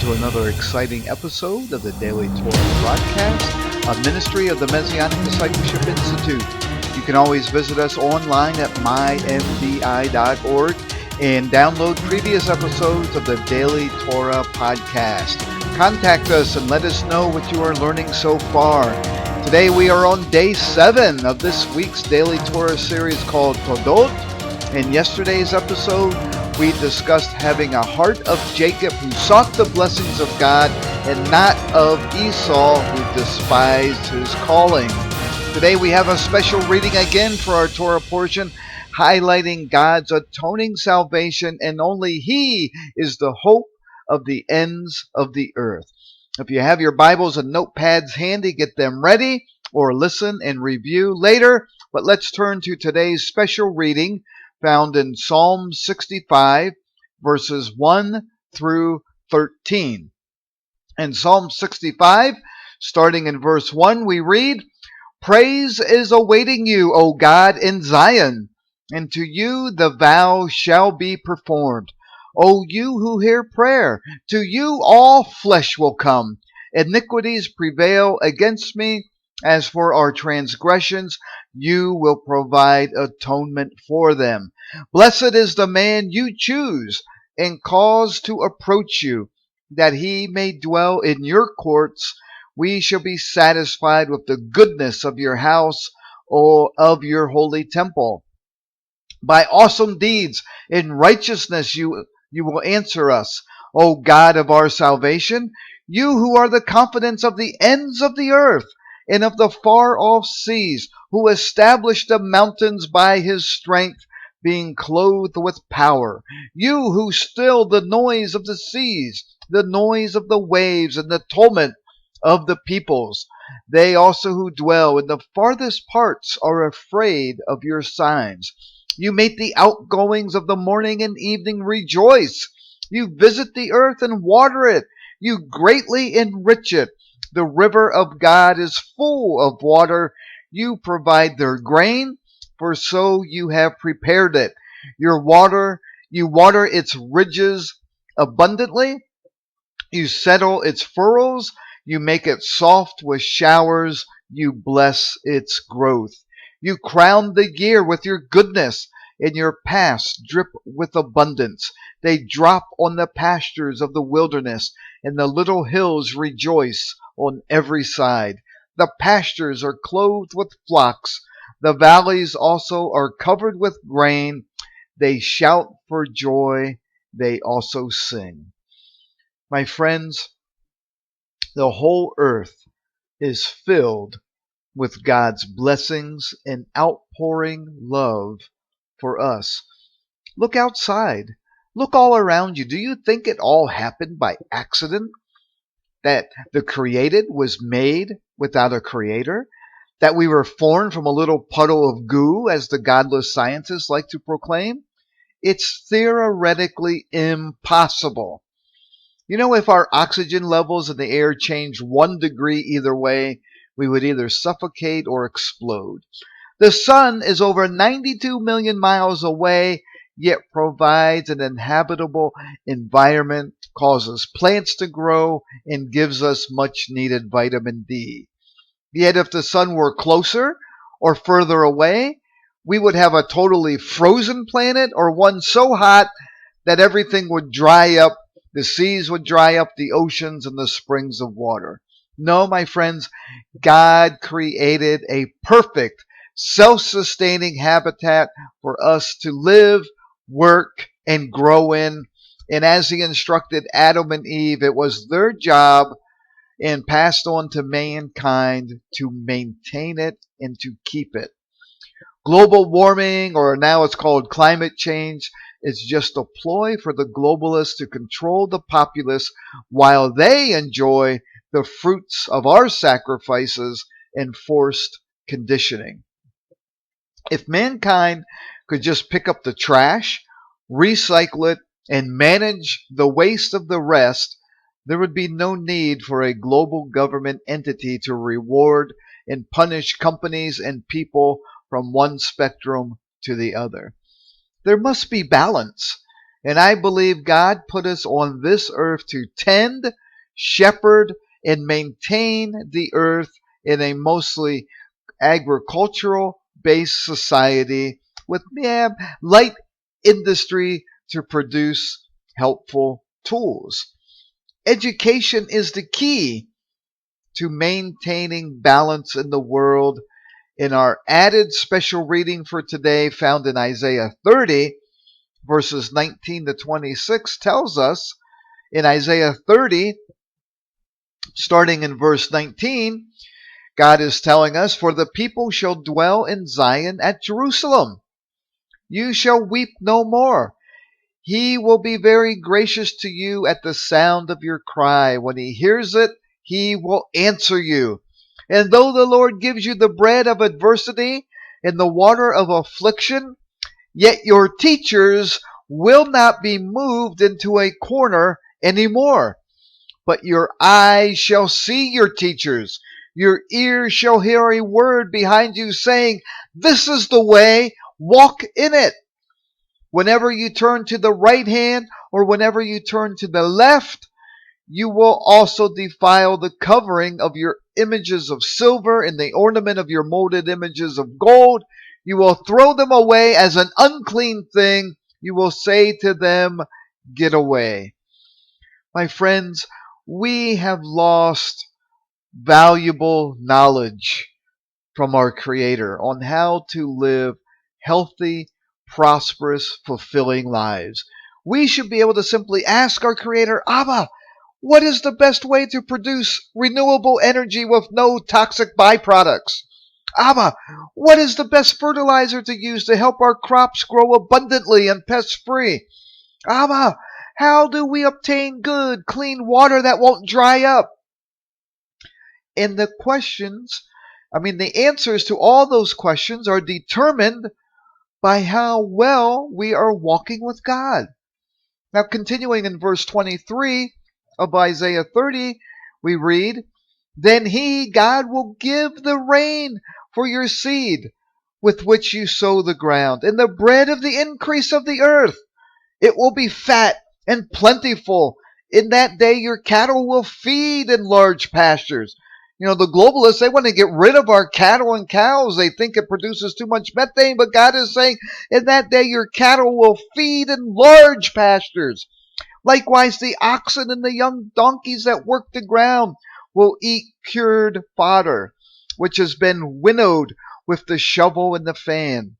to another exciting episode of the Daily Torah broadcast, a ministry of the Messianic Discipleship Institute. You can always visit us online at mymdi.org and download previous episodes of the Daily Torah podcast. Contact us and let us know what you are learning so far. Today we are on day 7 of this week's Daily Torah series called Toldot. In yesterday's episode, we discussed having a heart of Jacob who sought the blessings of God and not of Esau who despised his calling. Today we have a special reading again for our Torah portion, highlighting God's atoning salvation, and only He is the hope of the ends of the earth. If you have your Bibles and notepads handy, get them ready or listen and review later. But let's turn to today's special reading found in Psalm 65, verses 1 through 13. In Psalm 65, starting in verse 1, we read, "Praise is awaiting you, O God, in Zion, and to you the vow shall be performed. O you who hear prayer, to you all flesh will come. Iniquities prevail against me. As for our transgressions, you will provide atonement for them. Blessed is the man you choose and cause to approach you, that he may dwell in your courts. We shall be satisfied with the goodness of your house, or of your holy temple. By awesome deeds in righteousness you will answer us, O God of our salvation, you who are the confidence of the ends of the earth and of the far-off seas, who established the mountains by his strength, being clothed with power. You who still the noise of the seas, the noise of the waves, and the tumult of the peoples. They also who dwell in the farthest parts are afraid of your signs. You make the outgoings of the morning and evening rejoice. You visit the earth and water it. You greatly enrich it. The river of God is full of water. You provide their grain, for so you have prepared it. You water its ridges abundantly. You settle its furrows. You make it soft with showers. You bless its growth. You crown the year with your goodness, and your paths drip with abundance. They drop on the pastures of the wilderness, and the little hills rejoice on every side. The pastures are clothed with flocks. The valleys also are covered with grain. They shout for joy. They also sing." My friends, the whole earth is filled with God's blessings and outpouring love for us. Look outside. Look all around you. Do you think it all happened by accident? That the created was made without a creator? That we were formed from a little puddle of goo, as the godless scientists like to proclaim? It's theoretically impossible. You know, if our oxygen levels in the air changed 1 degree either way, we would either suffocate or explode. The sun is over 92 million miles away, yet provides an inhabitable environment, causes plants to grow, and gives us much needed vitamin D. Yet if the sun were closer or further away, we would have a totally frozen planet, or one so hot that everything would dry up. The seas would dry up, the oceans and the springs of water. No, my friends, God created a perfect, self-sustaining habitat for us to live, work, and grow in. And as He instructed Adam and Eve, it was their job and passed on to mankind to maintain it and to keep it. Global warming, or now it's called climate change, is just a ploy for the globalists to control the populace while they enjoy the fruits of our sacrifices and forced conditioning. If mankind could just pick up the trash, recycle it, and manage the waste of the rest, there would be no need for a global government entity to reward and punish companies and people from one spectrum to the other. There must be balance. And I believe God put us on this earth to tend, shepherd, and maintain the earth in a mostly agricultural based society with light industry to produce helpful tools. Education is the key to maintaining balance in the world. In our added special reading for today, found in Isaiah 30, verses 19 to 26, tells us in Isaiah 30, starting in verse 19, God is telling us, "For the people shall dwell in Zion at Jerusalem. You shall weep no more. He will be very gracious to you at the sound of your cry. When he hears it, he will answer you. And though the Lord gives you the bread of adversity and the water of affliction, yet your teachers will not be moved into a corner anymore. But your eyes shall see your teachers. Your ears shall hear a word behind you saying, 'This is the way, walk in it.' Whenever you turn to the right hand or whenever you turn to the left, you will also defile the covering of your images of silver and the ornament of your molded images of gold. You will throw them away as an unclean thing. You will say to them, 'Get away.'" My friends, we have lost valuable knowledge from our Creator on how to live healthy, prosperous, fulfilling lives. We should be able to simply ask our Creator, "Abba, what is the best way to produce renewable energy with no toxic byproducts? Abba, what is the best fertilizer to use to help our crops grow abundantly and pest-free? Abba, how do we obtain good, clean water that won't dry up?" And the answers to all those questions are determined by how well we are walking with God. Now, continuing in verse 23 of Isaiah 30, we read, "Then he, God, will give the rain for your seed with which you sow the ground, and the bread of the increase of the earth. It will be fat and plentiful. In that day, your cattle will feed in large pastures." The globalists, they want to get rid of our cattle and cows. They think it produces too much methane, but God is saying, in that day, your cattle will feed in large pastures. Likewise, the oxen and the young donkeys that work the ground will eat cured fodder, which has been winnowed with the shovel and the fan.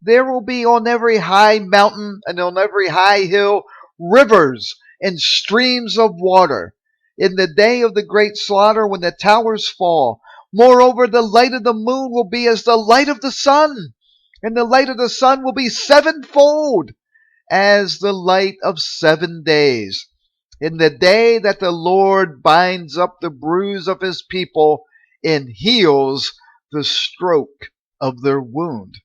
There will be on every high mountain and on every high hill rivers and streams of water in the day of the great slaughter when the towers fall. Moreover, the light of the moon will be as the light of the sun, and the light of the sun will be sevenfold as the light of 7 days. In the day that the Lord binds up the bruise of his people and heals the stroke of their wound.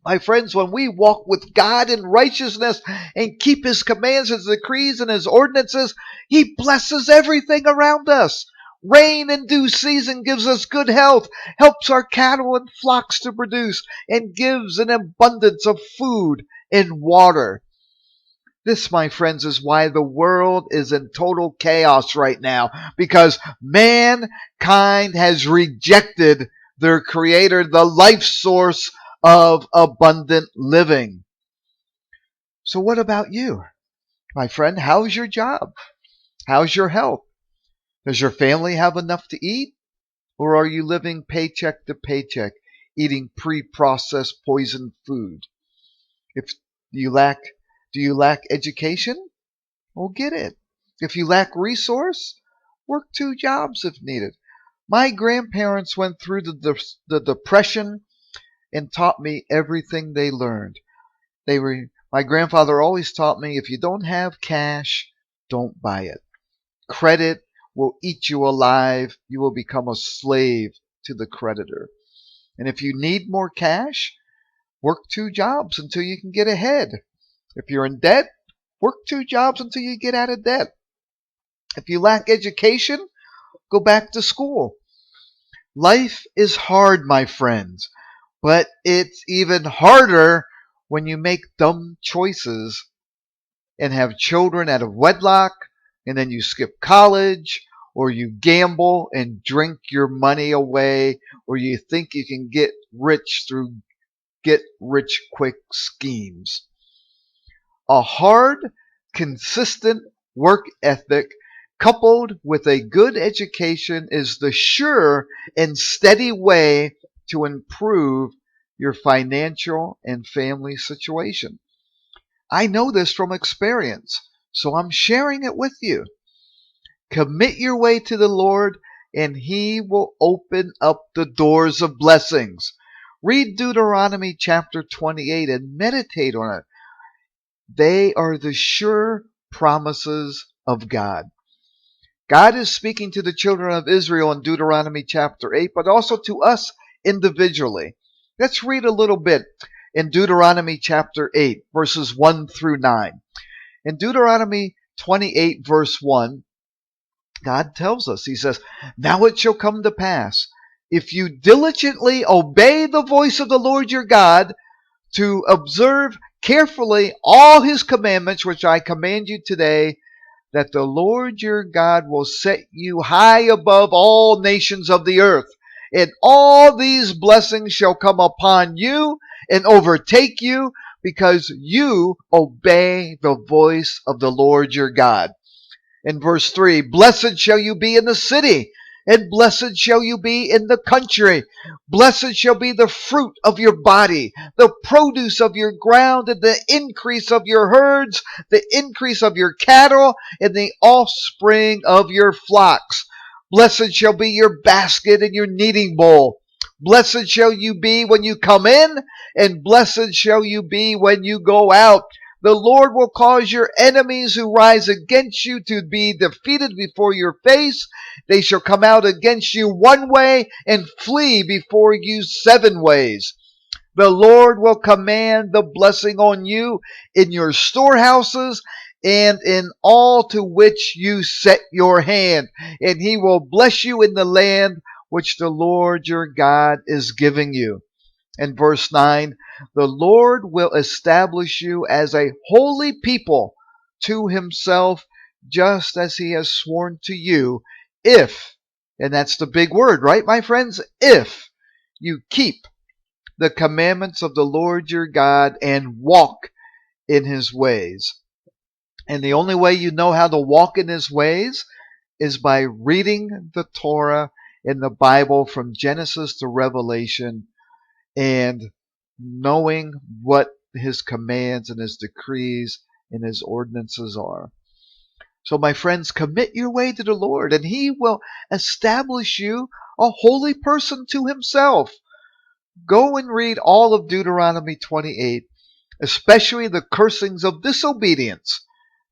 My friends, when we walk with God in righteousness and keep his commands, his decrees, and his ordinances, he blesses everything around us. Rain in due season gives us good health, helps our cattle and flocks to produce, and gives an abundance of food and water. This, my friends, is why the world is in total chaos right now, because mankind has rejected their Creator, the life source of abundant living. So what about you, my friend? How's your job? How's your health? Does your family have enough to eat? Or are you living paycheck to paycheck, eating pre-processed poisoned food? If you lack, do you lack education? Well, get it. If you lack resource, work 2 jobs if needed. My grandparents went through the Depression and taught me everything they learned. My grandfather always taught me, if you don't have cash, don't buy it. Credit will eat you alive. You will become a slave to the creditor. And if you need more cash, work 2 jobs until you can get ahead. If you're in debt, work 2 jobs until you get out of debt. If you lack education, go back to school. Life is hard, my friends, but it's even harder when you make dumb choices and have children out of wedlock, and then you skip college, or you gamble and drink your money away, or you think you can get rich through get rich quick schemes. A hard, consistent work ethic coupled with a good education is the sure and steady way to improve your financial and family situation. I know this from experience, so I'm sharing it with you. Commit your way to the Lord, and He will open up the doors of blessings. Read Deuteronomy chapter 28 and meditate on it. They are the sure promises of God. God is speaking to the children of Israel in Deuteronomy chapter 8, but also to us individually. Let's read a little bit in Deuteronomy chapter 8, verses 1 through 9. In Deuteronomy 28, verse 1, God tells us, He says, "Now it shall come to pass, if you diligently obey the voice of the Lord your God, to observe carefully all His commandments which I command you today, that the Lord your God will set you high above all nations of the earth. And all these blessings shall come upon you and overtake you, because you obey the voice of the Lord your God." In verse 3, "Blessed shall you be in the city, and blessed shall you be in the country. Blessed shall be the fruit of your body, the produce of your ground, and the increase of your herds, the increase of your cattle, and the offspring of your flocks. Blessed shall be your basket and your kneading bowl. Blessed shall you be when you come in, and blessed shall you be when you go out. The Lord will cause your enemies who rise against you to be defeated before your face. They shall come out against you one way and flee before you 7 ways. The Lord will command the blessing on you in your storehouses and in all to which you set your hand. And He will bless you in the land which the Lord your God is giving you." In verse 9, "The Lord will establish you as a holy people to Himself, just as He has sworn to you, if," and that's the big word, right, my friends? "If you keep the commandments of the Lord your God and walk in His ways." And the only way you know how to walk in His ways is by reading the Torah in the Bible from Genesis to Revelation, and knowing what His commands and His decrees and His ordinances are. So, my friends, commit your way to the Lord, and He will establish you a holy person to Himself. Go and read all of Deuteronomy 28, especially the cursings of disobedience,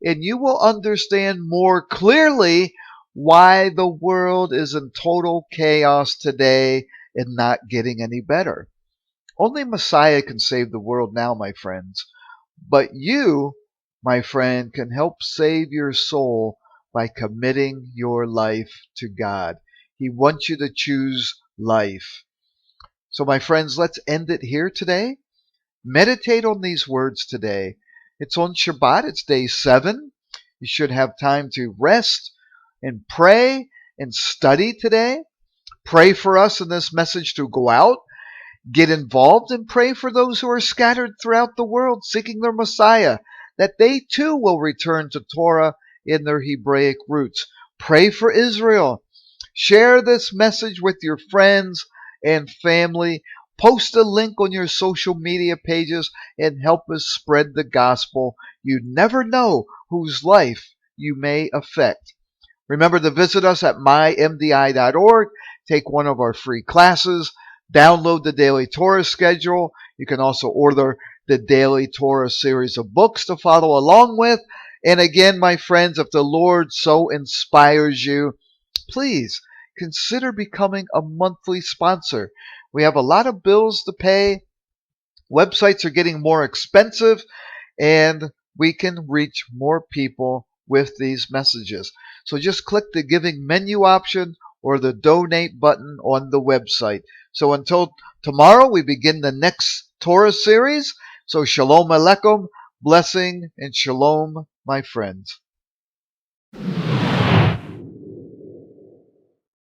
and you will understand more clearly why the world is in total chaos today and not getting any better. Only Messiah can save the world now, my friends. But you, my friend, can help save your soul by committing your life to God. He wants you to choose life. So, my friends, let's end it here today. Meditate on these words today. It's on Shabbat, it's day 7. You should have time to rest and pray and study today. Pray for us in this message to go out. Get involved and pray for those who are scattered throughout the world seeking their Messiah, that they too will return to Torah in their Hebraic roots. Pray for Israel. Share this message with your friends and family. Post a link on your social media pages and help us spread the gospel. You never know whose life you may affect. Remember to visit us at mymdi.org. Take one of our free classes. Download the Daily Torah schedule. You can also order the Daily Torah series of books to follow along with. And again, my friends, if the Lord so inspires you, please consider becoming a monthly sponsor. We have a lot of bills to pay. Websites are getting more expensive, and we can reach more people with these messages. So just click the giving menu option or the donate button on the website. So until tomorrow, we begin the next Torah series. So shalom aleichem, Blessing and shalom, my friends.